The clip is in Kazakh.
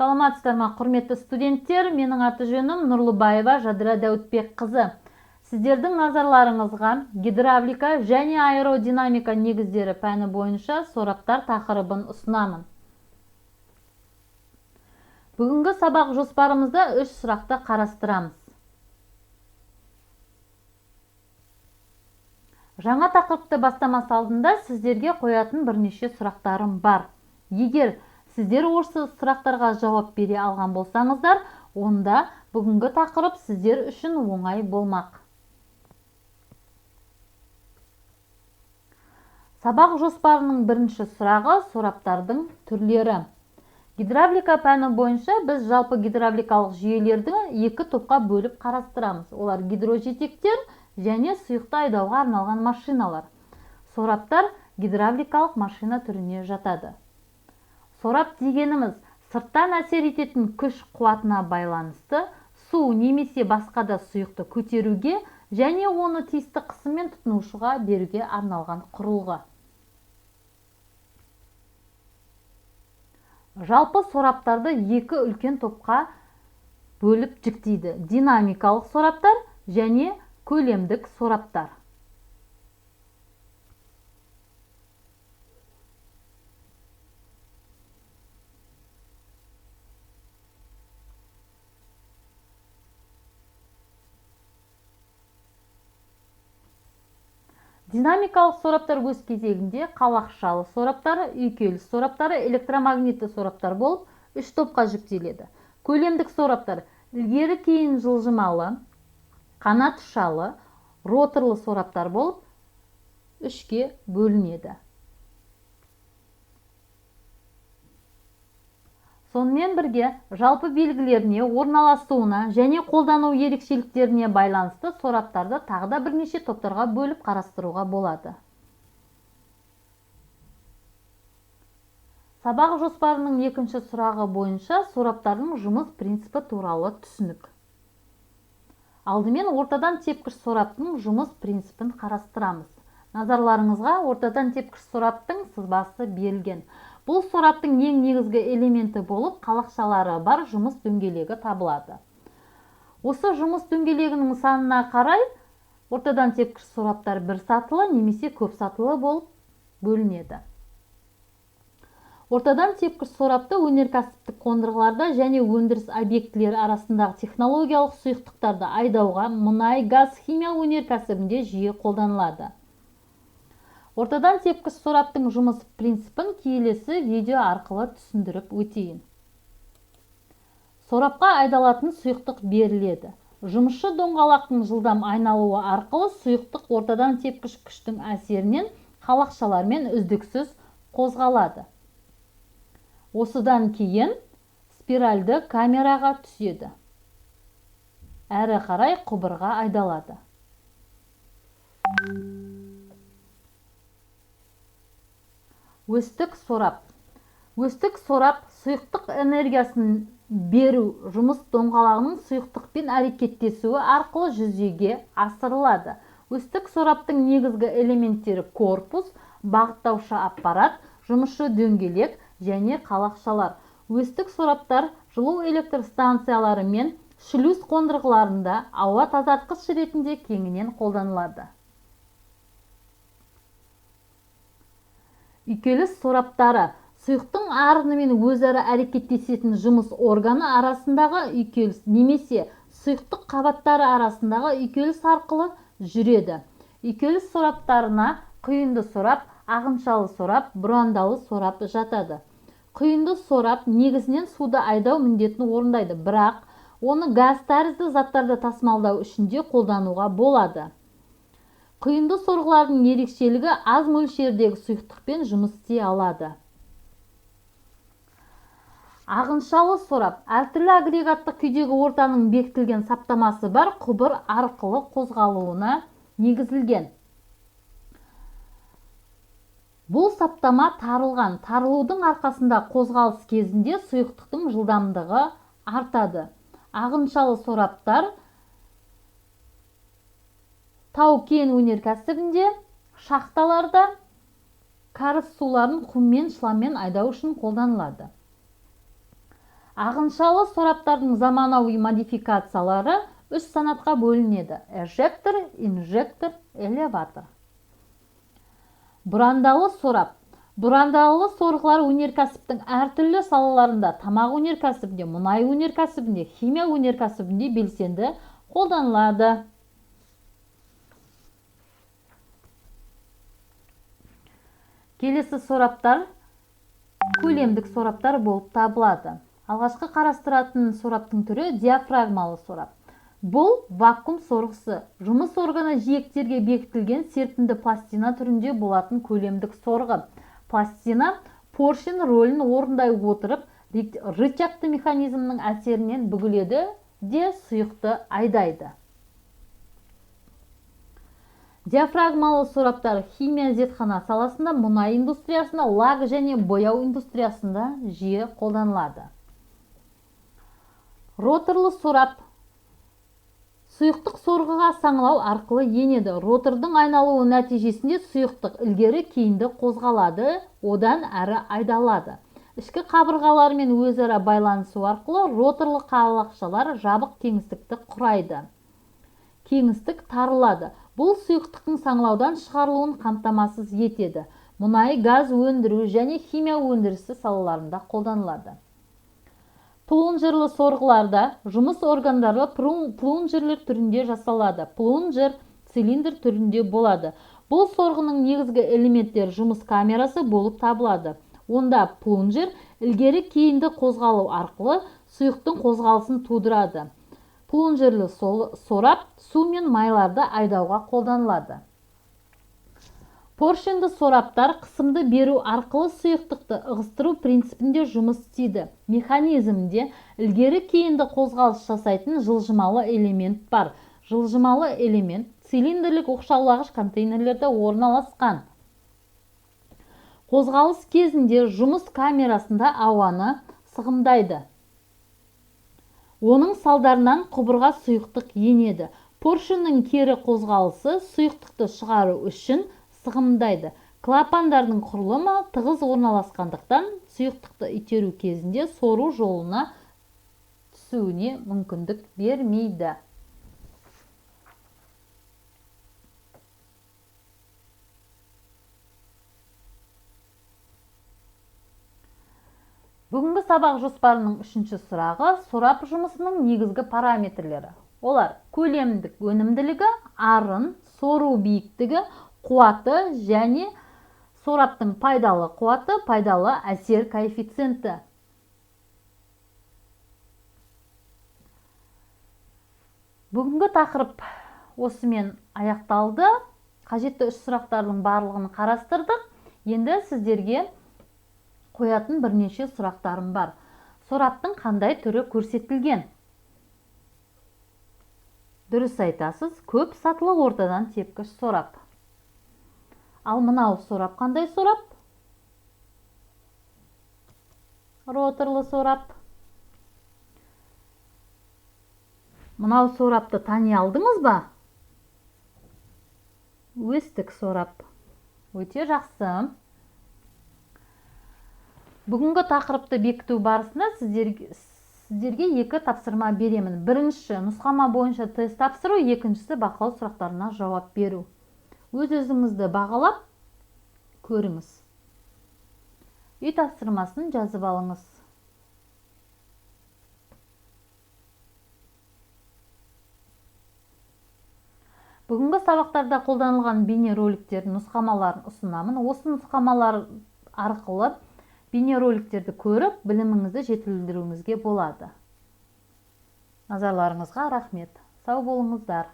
Саламатсыздар ма, құрметті студенттер? Менің аты жөнім Нұрлыбаева Жадыра Дәуітбек қызы. Сіздердің назарларыңызға гидравлика және аэродинамика негіздері пәні бойынша сораптар тақырыбын ұсынамын. Бүгінгі сабақ жоспарымызда 3 сұрақты қарастырамыз. Жаңа тақырыпты бастамас алдында сіздерге қоятын бірнеше сұрақтарым бар. Егер сіздер осы сұрақтарға жауап бере алған болсаңыздар, онда бүгінгі тақырып сіздер үшін оңай болмақ. Сабақ жоспарының бірінші сұрағы сораптардың түрлері. Гидравлика пәні бойынша біз жалпы гидравликалық жүйелерді 2 топқа бөліп қарастырамыз. Олар гидрожетектер және сұйықты айдауға арналған машиналар. Сораптар гидравликалық машина түріне жатады. Сорап дегеніміз сырттан әсер ететін күш қуатына байланысты су немесе басқа да сұйықты көтеруге және оны тиісті қысыммен тұтынушыға беруге арналған құрылғы. Жалпы сораптарды 2 үлкен топқа бөліп жіктейді: динамикалық сораптар және көлемдік сораптар. Динамикалық сораптар өз кезегінде қалақшалы сораптары, үйкеліс сораптары, электромагнитті сораптар болып 3 топқа жіктеледі. Көлемдік сораптар ілгері кейін жылжымалы, қанат ұшалы, роторлы сораптар болып 3-ке бөлінеді. Сонымен бірге жалпы белгілеріне, орналасуына және қолдану ерекшеліктеріне байланысты сораптарды тағы да бірнеше топтарға бөліп қарастыруға болады. Сабақ жоспарының екінші сұрағы бойынша сораптардың жұмыс принципі туралы түсінік. Алдымен ортадан тепкіш сораптың жұмыс принципін қарастырамыз. Назарларыңызға ортадан тепкіш сораптың сызбасы берілген. Бұл сораптың ең негізгі элементі болып қалақшалары бар жұмыс дөңгелегі табылады. Осы жұмыс дөңгелегінің санына қарай ортадан тепкіш сораптар бір сатылы немесе көп сатылы болып бөлінеді. Ортадан тепкіш сорапты өнеркәсіптік қондырғыларда және өндіріс объектілері арасындағы технологиялық сұйықтықтарды айдауға, мұнай, газ, химия өнеркәсібінде жиі қолданылады. Ортадан тепкіш сораптың жұмыс принципін келесі видео арқылы түсіндіріп өтейін. Сорапқа айдалатын сұйықтық беріледі. Жұмысшы доңғалақтың жылдам айналуы арқылы сұйықтық ортадан тепкіш күштің әсерінен қалақшалармен үздіксіз қозғалады. Осыдан кейін спиральді камераға түседі. Әрі қарай құбырға айдалады. Өстік сорап. Өстік сорап сұйықтық энергиясын беру жұмыс доңғалағының сұйықтықпен әрекеттесуі арқылы жүзеге асырылады. Өстік сораптың негізгі элементтері корпус, бағыттаушы аппарат, жұмысшы дөңгелек және қалақшалар. Өстік сораптар жылу электр станциялары мен шлюз қондырғыларында ауа тазартқыш ретінде кеңінен қолданылады. Үйкеліс сораптары сұйықтың арынымен өзара әрекеттесетін жұмыс органы арасындағы үйкеліс немесе сұйықтық қабаттары арасындағы үйкеліс арқылы жүреді. Үйкеліс сораптарына құйынды сорап, ағыншалы сорап, бұрандалы сорап жатады. Құйынды сорап негізінен суды айдау міндетін орындайды, бірақ оны газ тәрізді заттарды тасымалдау үшін де қолдануға болады. Құйынды сорғылардың ерекшелігі аз мөлшердегі сұйықтықпен жұмыс істей алады. Ағыншалы сорап әртүрлі агрегаттық күйдегі ортаның бекітілген саптамасы бар құбыр арқылы қозғалуына негізілген. Бұл саптама тарылған. Тарылудың арқасында қозғалыс кезінде сұйықтықтың жылдамдығы артады. Ағыншалы сораптар тау-кен өнеркәсібінде, шахталарда кәріз суларын құммен, шламмен айдау үшін қолданылады. Ағыншалы сораптардың заманауи модификациялары 3 санатқа бөлінеді: эжектор, инжектор, элеватор. Бұрандалы сорап. Бұрандалы сорғылар өнеркәсіптің әртүрлі салаларында, тамақ өнеркәсібінде, мұнай өнеркәсібінде, химия өнеркәсібінде белсенді қолданылады. Келесі сораптар көлемдік сораптар болып табылады. Алғашқы қарастыратын сораптың түрі диафрагмалы сорап. Бұл вакуум сорғысы. Жұмыс органы жиектерге бекітілген серпімді пластина түрінде болатын көлемдік сорғы. Пластина поршень рөлін орындай отырып, рычагты механизмнің әсерінен бүгіледі де сұйықты айдайды. Диафрагмалы сораптар химия зертхана саласында, мұнай индустриясында, лак және бояу индустриясында жиі қолданылады. Роторлы сорап. Сұйықтық сорғыға саңылау арқылы енеді. Ротордың айналуы нәтижесінде сұйықтық ілгері кейінді қозғалады, одан әрі айдалады. Ішкі қабырғалармен өзара байланысу арқылы роторлы қалақшалар жабық кеңістікті құрайды. Кеңістік тарылады. Бұл сұйықтықтың саңылаудан шығарылуын қамтамасыз етеді. Мұнай, газ өндіру және химия өндірісі салаларында қолданылады. Плунжерлы сорғыларда жұмыс органдары плунжерлер түрінде жасалады. Плунжер цилиндр түрінде болады. Бұл сорғының негізгі элементтер жұмыс камерасы болып табылады. Онда плунжер ілгері кейінді қозғалу арқылы сұйықтың қозғалысын тудырады. Плунжерлі сорап су мен майларды айдауға қолданылады. Поршенді сораптар қысымды беру арқылы сұйықтықты ығыстыру принципінде жұмыс істейді. Механизмде ілгері кейінді қозғалыс жасайтын жылжымалы элемент бар. Жылжымалы элемент цилиндрлік оқшаулағыш контейнерлерде орналасқан. Қозғалыс кезінде жұмыс камерасында ауаны сығымдайды. Оның салдарынан құбырға сұйықтық енеді. Поршеннің кері қозғалысы сұйықтықты шығару үшін сығымдайды. Клапандардың құрылымы тығыз орналасқандықтан сұйықтықты итеру кезінде сору жолына түсуіне мүмкіндік бермейді. Бүгінгі сабақ жоспарының 3-ші сұрағы сорап жұмысының негізгі параметрлері. Олар көлемдік өнімділігі, арын, сору биіктігі, қуаты және сораптың пайдалы қуаты, пайдалы әсер коэффициенті. Бүгінгі тақырып осымен аяқталды. Қажетті 3 сұрақтардың барлығын қарастырдық. Енді сіздерге қоятын бірнеше сұрақтарым бар. Сораптың қандай түрі көрсетілген? Дұрыс айтасыз, көп сатылы ортадан тепкіш сорап. Ал мынау сорап қандай сорап? Роторлы сорап. Мынау сорапты тани алдыңыз ба? Өстік сорап. Өте жақсы. Бүгінгі тақырыпты бекіту барысында сіздерге 2 тапсырма беремін. Бірінші нұсқама бойынша тест тапсыру, екіншісі бақылау сұрақтарына жауап беру. Өз-өзіңізді бағалап көріңіз. Үй тапсырмасын жазып алыңыз. Бүгінгі сабақтарда қолданылған бейнероликтердің нұсқамаларын ұсынамын. Осы нұсқамалар арқылы бейнероликтерді көріп, біліміңізді жетілдіруіңізге болады. Назарларыңызға рахмет. Сау болыңыздар.